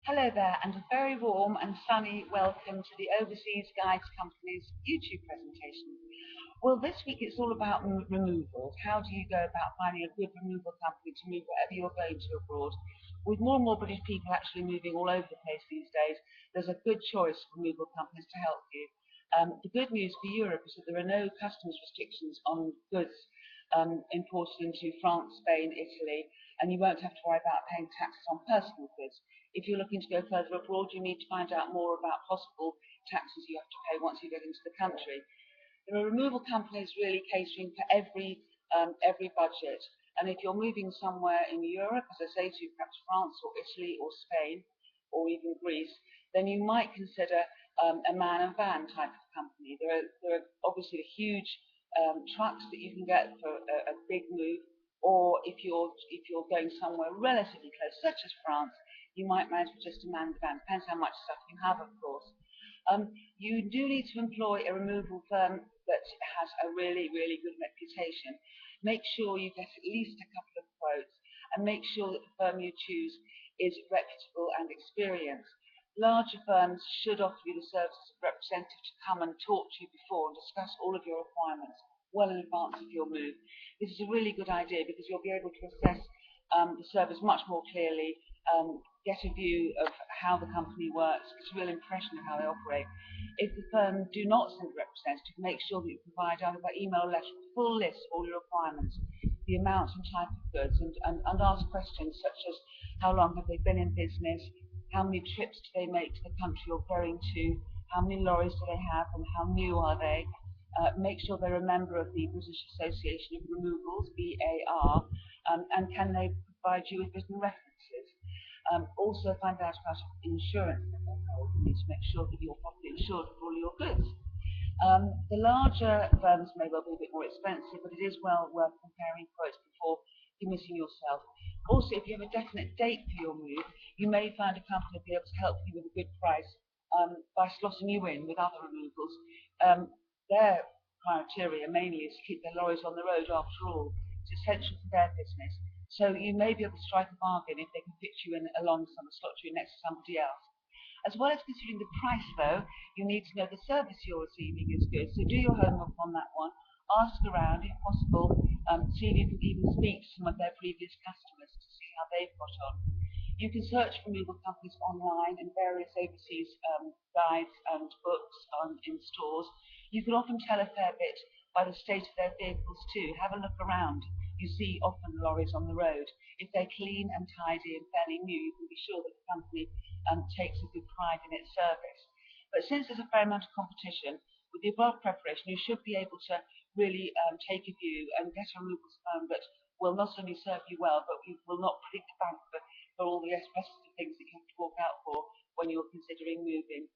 Hello there, and a very warm and sunny welcome to the Overseas Guides Company's YouTube presentation. Well, this week it's all about removals. How do you go about finding a good removal company to move wherever you're going to abroad? With more and more British people actually moving all over the place these days, there's a good choice of removal companies to help you. The good news for Europe is that there are no customs restrictions on goods imported into France, Spain, Italy, and you won't have to worry about paying taxes on personal goods. If you're looking to go further abroad, you need to find out more about possible taxes you have to pay once you get into the country. There are removal companies really catering for every budget. And if you're moving somewhere in Europe, as I say to you, perhaps France or Italy or Spain or even Greece, then you might consider a man and van type of company. There are obviously huge trucks that you can get for a big move, or if you're going somewhere relatively close, such as France, you might manage with just a man and van. Depends how much stuff you have, of course. You do need to employ a removal firm that has a really, really good reputation. Make sure you get at least a couple of quotes and make sure that the firm you choose is reputable and experienced. Larger firms should offer you the services of a representative to come and talk to you before and discuss all of your requirements well in advance of your move. This is a really good idea because you'll be able to assess the service much more clearly, get a view of how the company works, get a real impression of how they operate. If the firm do not send a representative, make sure that you provide either by email or letter a full list of all your requirements, the amount and type of goods, and ask questions such as how long have they been in business, how many trips do they make to the country you're going to, how many lorries do they have, and how new are they. Make sure they're a member of the British Association of Removals, BAR, and can they provide you with written references. Also find out about insurance that they hold. You need to make sure that you're properly insured for all your goods. The larger firms may well be a bit more expensive, but it is well worth comparing quotes before committing yourself. Also, if you have a definite date for your move, you may find a company will be able to help you with a good price by slotting you in with other removals. Their criteria mainly is to keep their lorries on the road after all. It's essential for their business. So you may be able to strike a bargain if they can fit you in alongside and slot you in next to somebody else. As well as considering the price, though, you need to know the service you're receiving is good. So do your homework on that one. Ask around, if possible, see if you can even speak to some of their previous customers to see how they've got on. You can search for removal companies online in various overseas guides and books in stores. You can often tell a fair bit by the state of their vehicles too. Have a look around. You see often lorries on the road. If they're clean and tidy and fairly new, you can be sure that the company takes a good pride in its service. But since there's a fair amount of competition, with the above preparation, you should be able to really take a view and get a removals firm that will not only serve you well, but you will not break the bank for all the rest of the things that you have to fork out for when you're considering moving.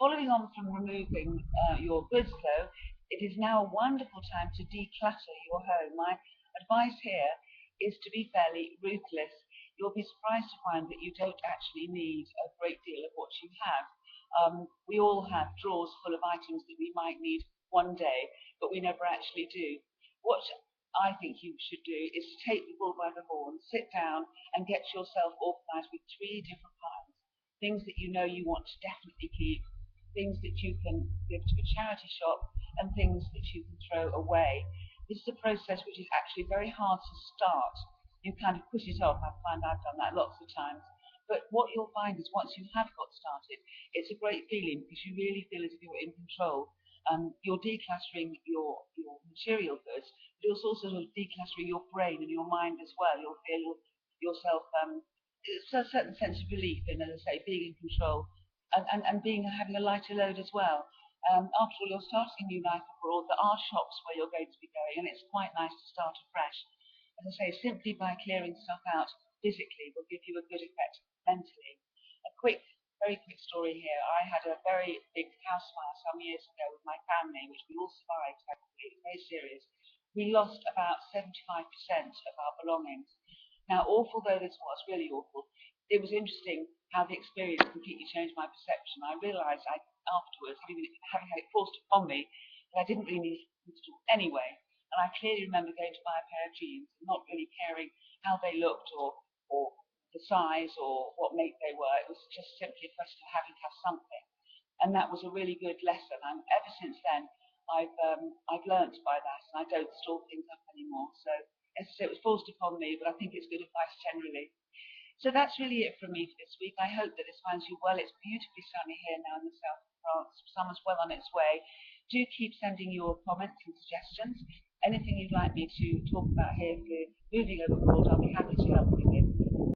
Following on from removing your goods, though, it is now a wonderful time to declutter your home. My advice here is to be fairly ruthless. You'll be surprised to find that you don't actually need a great deal of what you have. We all have drawers full of items that we might need one day, but we never actually do. What I think you should do is to take the bull by the horn, sit down and get yourself organised with three different piles. Things that you know you want to definitely keep, things that you can give to a charity shop, and things that you can throw away. This is a process which is actually very hard to start. You kind of put it off. I find I've done that lots of times. But what you'll find is once you have got started, it's a great feeling because you really feel as if you're in control. You're decluttering your material goods, but you're also sort of decluttering your brain and your mind as well. You'll feel yourself it's a certain sense of relief in, as I say, being in control and being having a lighter load as well. After all, you're starting a new life abroad. There are shops where you're going to be going, and it's quite nice to start afresh. As I say, simply by clearing stuff out physically will give you a good effect mentally. A very quick story here. I had a very big house fire some years ago with my family, which we all survived. It was very serious. We lost about 75% of our belongings. Now, awful though this was, really awful, it was interesting how the experience completely changed my perception. I realised afterwards, having had it forced upon me, that I didn't really need it at all anyway. And I clearly remember going to buy a pair of jeans and not really caring how they looked or the size or what make they were. It was just simply a question of having to have something, and that was a really good lesson. And ever since then, I've learnt by that, and I don't store things up anymore. So as I say, it was forced upon me, but I think it's good advice generally. So that's really it from me for this week. I hope that this finds you well. It's beautifully sunny here now in the south of France. Summer's well on its way. Do keep sending your comments and suggestions. Anything you'd like me to talk about here for moving over abroad, I'll be happy to help you with.